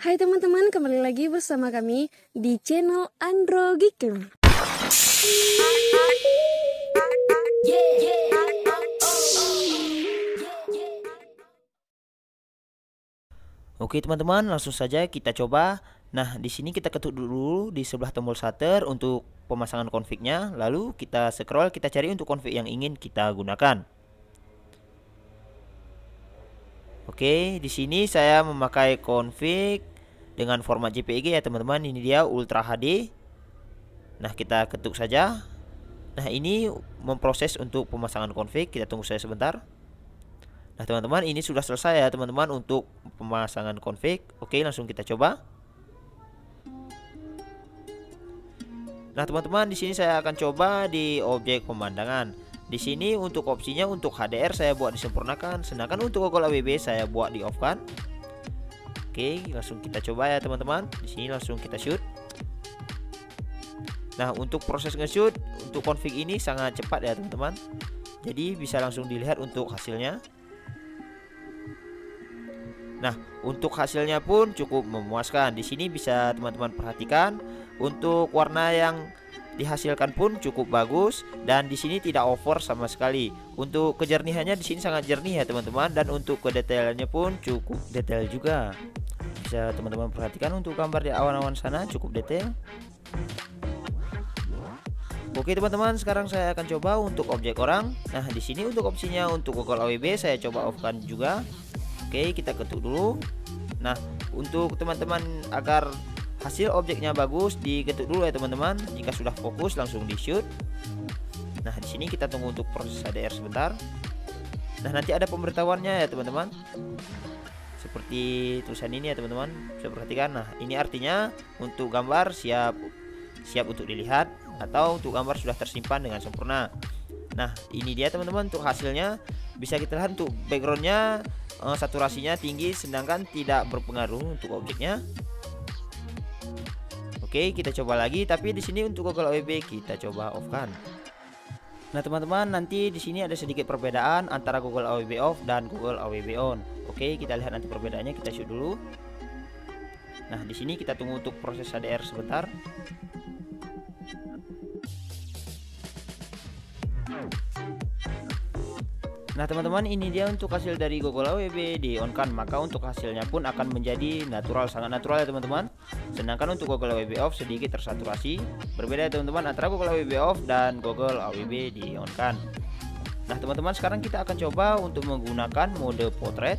Hai teman-teman, kembali lagi bersama kami di channel Andro Geeker. Oke teman-teman, langsung saja kita coba. Nah, di sini kita ketuk dulu di sebelah tombol shutter untuk pemasangan config-nya. Lalu kita scroll, kita cari untuk config yang ingin kita gunakan. Oke, di sini saya memakai config dengan format JPEG ya teman-teman. Ini dia Ultra HD. Nah, kita ketuk saja. Nah, ini memproses untuk pemasangan config. Kita tunggu saja sebentar. Nah, teman-teman, ini sudah selesai ya teman-teman untuk pemasangan config. Oke, langsung kita coba. Nah, teman-teman, di sini saya akan coba di objek pemandangan. Di sini untuk opsinya untuk HDR saya buat disempurnakan, sedangkan untuk Google AWB saya buat di off-kan. Oke, langsung kita coba ya teman-teman. Di sini langsung kita shoot. Nah, untuk proses nge-shoot untuk config ini sangat cepat ya teman-teman. Jadi bisa langsung dilihat untuk hasilnya. Nah, untuk hasilnya pun cukup memuaskan. Di sini bisa teman-teman perhatikan untuk warna yang dihasilkan pun cukup bagus dan di sini tidak over sama sekali. Untuk kejernihannya di sini sangat jernih ya teman-teman, dan untuk kedetailannya pun cukup detail juga. Bisa teman-teman perhatikan untuk gambar di awan-awan sana cukup detail. Oke teman-teman, sekarang saya akan coba untuk objek orang. Nah, di sini untuk opsinya untuk Google AWB saya coba off-kan juga. Oke, kita ketuk dulu. Nah, untuk teman-teman agar hasil objeknya bagus, diketuk dulu ya teman-teman. Jika sudah fokus langsung di shoot. Nah, di sini kita tunggu untuk proses HDR sebentar. Nah, nanti ada pemberitahuannya ya teman-teman. Seperti tulisan ini ya teman-teman. Bisa perhatikan. Nah, ini artinya untuk gambar siap untuk dilihat atau untuk gambar sudah tersimpan dengan sempurna. Nah, ini dia teman-teman untuk hasilnya. Bisa kita lihat untuk backgroundnya saturasinya tinggi, sedangkan tidak berpengaruh untuk objeknya. Oke, kita coba lagi, tapi di sini untuk Google AWB kita coba off-kan. Nah, teman-teman, nanti di sini ada sedikit perbedaan antara Google AWB off dan Google AWB on. Oke, kita lihat nanti perbedaannya, kita shoot dulu. Nah, di sini kita tunggu untuk proses HDR sebentar. Nah, teman-teman, ini dia untuk hasil dari Google AWB di on kan, maka untuk hasilnya pun akan menjadi natural, sangat natural ya teman-teman. Sedangkan untuk Google AWB off sedikit tersaturasi. Berbeda ya teman-teman antara Google AWB off dan Google AWB di on kan. Nah, teman-teman, sekarang kita akan coba untuk menggunakan mode portrait.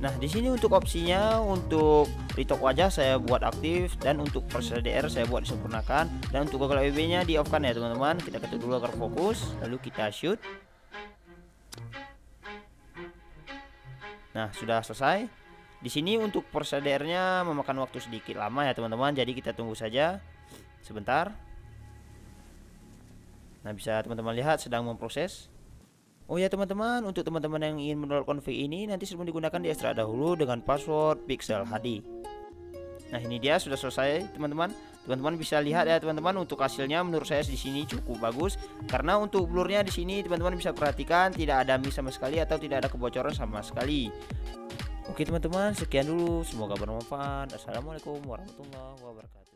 Nah, di sini untuk opsinya untuk retok wajah saya buat aktif, dan untuk proses HDR saya buat disempurnakan, dan untuk Google AWB-nya di off kan ya teman-teman. Kita ketuk dulu agar fokus, lalu kita shoot. Nah, sudah selesai. Di sini untuk proses HDR-nya memakan waktu sedikit lama ya teman-teman. Jadi kita tunggu saja sebentar. Nah, bisa teman-teman lihat sedang memproses. Oh ya teman-teman, untuk teman-teman yang ingin mendownload config ini nanti sebelum digunakan di ekstrak dahulu dengan password Pixel HD. Nah, ini dia sudah selesai teman-teman. Teman-teman bisa lihat ya teman-teman, untuk hasilnya menurut saya di sini cukup bagus, karena untuk blurnya di sini teman-teman bisa perhatikan tidak ada miss sama sekali atau tidak ada kebocoran sama sekali. Oke teman-teman, sekian dulu, semoga bermanfaat. Assalamualaikum warahmatullahi wabarakatuh.